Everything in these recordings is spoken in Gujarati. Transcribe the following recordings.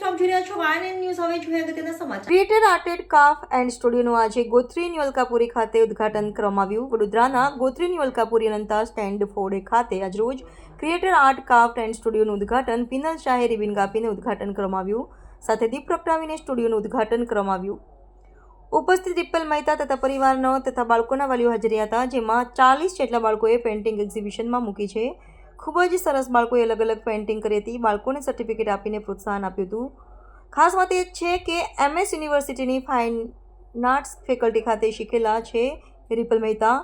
આપ જોઈ રહ્યા છો YNN ન્યૂઝ. હવે જોઈએ અગત્યના સમાચાર. ક્રિએટર આર્ટેડ કાફ એન્ડ સ્ટુડિયોનું આજે ગોત્રીની અલકાપુરી ખાતે ઉદ્ઘાટન કરવામાં આવ્યું. વડોદરાના ગોત્રીની અલકાપુરી અનંતા સ્ટેન્ડ ફોર્ડ ખાતે આજરોજ ક્રિએટર આર્ટ કાફ એન્ડ સ્ટુડિયોનું ઉદ્ઘાટન પિનલ શાહે રિબિન કાપીને ઉદ્ઘાટન કરવામાં આવ્યું. સાથે દીપ પ્રગટાવીને સ્ટુડિયોનું ઉદ્ઘાટન કરવામાં આવ્યું. ઉપસ્થિત રિપલ મહેતા તથા પરિવારનો તથા બાળકોના વાલીઓ હાજર હતા, જેમાં 40 જેટલા બાળકોએ પેઇન્ટિંગ એક્ઝિબિશનમાં મૂકી છે. ખૂબ જ સરસ બાળકોએ અલગ અલગ પેઇન્ટિંગ કરી હતી. બાળકોને સર્ટિફિકેટ આપીને પ્રોત્સાહન આપ્યું હતું. ખાસ વાત એ છે કે MS યુનિવર્સિટીની ફાઇન આર્ટ્સ ફેકલ્ટી ખાતે શીખેલા છે રિપલ મહેતા.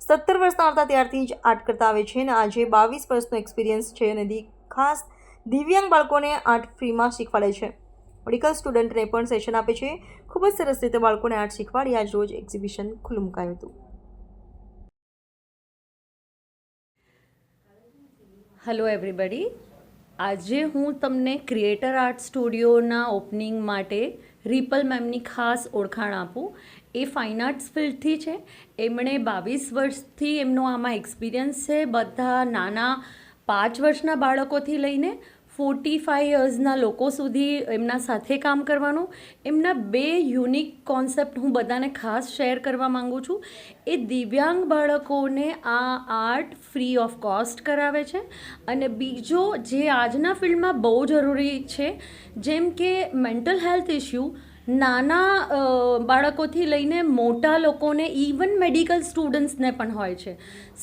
17 વર્ષના હતા ત્યારથી જ આર્ટ કરતા આવે છે અને આજે 22 વર્ષનો એક્સપિરિયન્સ છે અને ખાસ દિવ્યાંગ બાળકોને આર્ટ ફ્રીમાં શીખવાડે છે. મેડિકલ સ્ટુડન્ટને પણ સેશન આપે છે. ખૂબ જ સરસ રીતે બાળકોને આર્ટ શીખવાડી આજ રોજ એક્ઝિબિશન ખુલ્લું મુકાયું હતું. Hello everybody. આજે હું તમને ક્રિએટર આર્ટ સ્ટુડિયોના ઓપનિંગ માટે રિપલ મેમની ખાસ ઓળખાણ આપું. એ ફાઇન આર્ટ્સ ફિલ્ડથી છે. એમણે 22 વર્ષથી એમનો આમાં એક્સપિરિયન્સ છે. બધા નાના 5 વર્ષના બાળકોથી લઈને 45 યર્સના લોકો સુધી એમના સાથે કામ કરવાનું. એમના 2 યુનિક કોન્સેપ્ટ હું બધાને ખાસ શેર કરવા માગું છું. એ દિવ્યાંગ બાળકોને આ આર્ટ ફ્રી ઓફ કોસ્ટ કરાવે છે અને બીજો જે આજના ફિલ્ડમાં બહુ જરૂરી છે, જેમ કે મેન્ટલ હેલ્થ ઇશ્યુ નાના બાળકોથી લઈને મોટા લોકોને, ઇવન મેડિકલ સ્ટુડન્ટ્સને પણ હોય છે.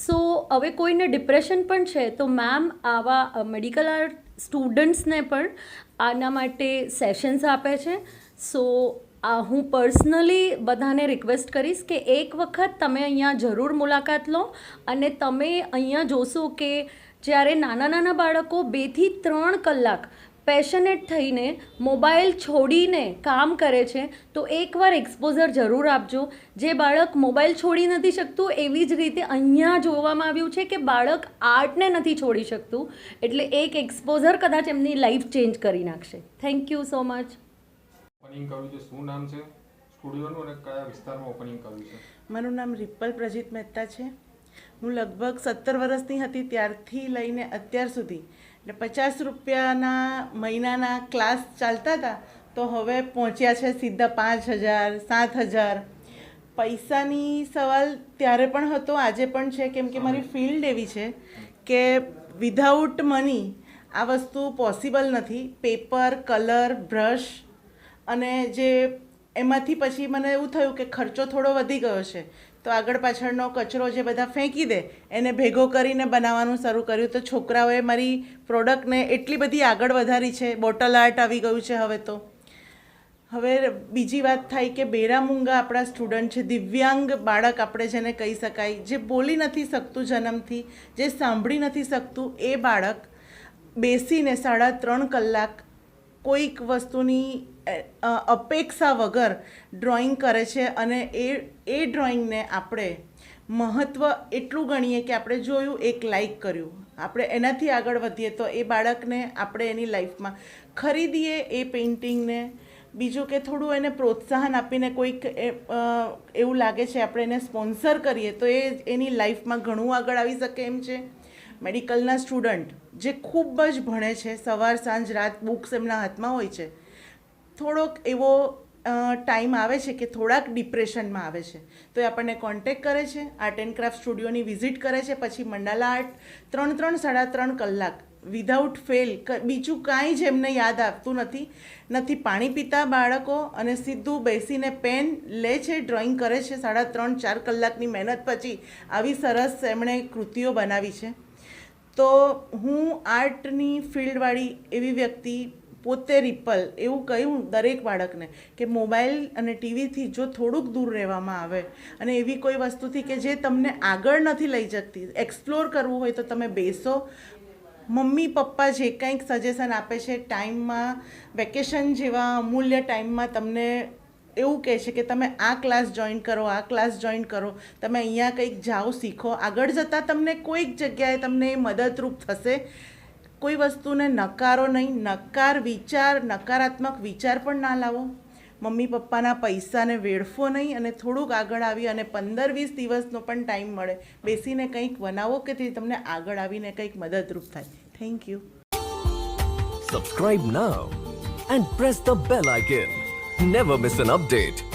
સો હવે કોઈને ડિપ્રેશન પણ છે તો મેમ આવા મેડિકલ આર્ટ સ્ટુડન્ટ્સને પણ આના માટે સેશન્સ આપે છે. સો હું પર્સનલી બધાને રિક્વેસ્ટ કરીશ કે એક વખત તમે અહીંયા જરૂર મુલાકાત લો અને તમે અહીંયા જોશો કે જ્યારે નાના નાના બાળકો 2 થી 3 કલાક પેશનેટ થઈને મોબાઈલ છોડીને કામ કરે છે, તો એકવાર એક્સપોઝર જરૂર આપજો. જે બાળક મોબાઈલ છોડી નથી શકતું, એવી જ રીતે અહીંયા જોવામાં આવ્યું છે કે બાળક આર્ટને નથી છોડી શકતું. એટલે એક એક્સપોઝર કદાચ એમની લાઈફ ચેન્જ કરી નાખશે. Thank you so much. Opening કર્યું છે, શું નામ છે સ્ટુડિયોનું અને કયા વિસ્તારમાં ઓપનિંગ કર્યું છે? મારું નામ રિપલ પ્રજીત મહેતા છે. હું લગભગ 17 વર્ષની હતી ત્યારથી લઈને અત્યાર સુધી એટલે 50 રૂપિયાના મહિનાના ક્લાસ ચાલતા હતા, તો હવે પહોંચ્યા છે સીધા 5000, 7000. પૈસાની સવાલ ત્યારે પણ હતો, આજે પણ છે, કેમ કે મારી ફિલ્ડ એવી છે કે વિધાઉટ મની આ વસ્તુ પોસિબલ નથી. પેપર, કલર, બ્રશ અને જે એમાંથી પછી મને એવું થયું કે ખર્ચો થોડો વધી ગયો છે, તો આગળ પાછળનો કચરો જે બધા ફેંકી દે એને ભેગો કરીને બનાવવાનું શરૂ કર્યું. તો છોકરાઓએ મારી પ્રોડક્ટને એટલી બધી આગળ વધારી છે. બોટલ આર્ટ આવી ગયું છે હવે તો. હવે બીજી વાત થાય કે બેરા મૂંગા આપણા સ્ટુડન્ટ છે, દિવ્યાંગ બાળક આપણે જેને કહી શકાય, જે બોલી નથી શકતું જન્મથી, જે સાંભળી નથી શકતું, એ બાળક બેસીને 3.5 કલાક કોઈક વસ્તુની અપેક્ષા વગર ડ્રોઈંગ કરે છે અને એ ડ્રોઈંગને આપણે મહત્ત્વ એટલું ગણીએ કે આપણે જોયું, એક લાઈક કર્યું, આપણે એનાથી આગળ વધીએ તો એ બાળકને આપણે એની લાઈફમાં ખરીદીએ એ પેઇન્ટિંગને. બીજું કે થોડું એને પ્રોત્સાહન આપીને કોઈક એવું લાગે છે આપણે એને સ્પોન્સર કરીએ તો એ એની લાઈફમાં ઘણું આગળ આવી શકે એમ છે. મેડિકલના સ્ટુડન્ટ જે ખૂબ જ ભણે છે, સવાર સાંજ રાત બુક્સ એમના હાથમાં હોય છે, થોડોક એવો ટાઈમ આવે છે કે થોડાક ડિપ્રેશનમાં આવે છે, તો એ આપણને કોન્ટેક્ટ કરે છે, આર્ટ એન્ડ ક્રાફ્ટ સ્ટુડિયોની વિઝિટ કરે છે. પછી મંડાલા આર્ટ 3-3, 3.5 કલાક વિધાઉટ ફેલ, બીજું કાંઈ જ એમને યાદ આવતું નથી પાણી પીતા બાળકો, અને સીધું બેસીને પેન લે છે, ડ્રોઈંગ કરે છે. 3.5-4 કલાકની મહેનત પછી આવી સરસ એમણે કૃતિઓ બનાવી છે. તો હું આર્ટની ફિલ્ડવાળી એવી વ્યક્તિ પોતે રિપલ એવું કહ્યું દરેક બાળકને કે મોબાઈલ અને ટીવીથી જો થોડુંક દૂર રહેવામાં આવે અને એવી કોઈ વસ્તુથી કે જે તમને આગળ નથી લઈ જતી, એક્સપ્લોર કરવું હોય તો તમે બેસો. મમ્મી પપ્પા જે કંઈક સજેશન આપે છે ટાઈમમાં, વેકેશન જેવા અમૂલ્ય ટાઈમમાં તમને એવું કહે છે કે તમે આ ક્લાસ જોઈન કરો, આ ક્લાસ જોઈન કરો, તમે અહીંયા કંઈક જાઓ, શીખો. આગળ જતાં તમને કોઈક જગ્યાએ તમને મદદરૂપ થશે. કોઈ વસ્તુને નકારો નહીં, નકારાત્મક વિચાર પણ ના લાવો. મમ્મી પપ્પાના પૈસાને વેડફો નહીં અને થોડુંક આગળ આવી અને 15-20 દિવસનો પણ ટાઈમ મળે, બેસીને કંઈક બનાવો કે તે તમને આગળ આવીને કંઈક મદદરૂપ થાય. Thank you. Subscribe now and press the bell icon. Never miss an update.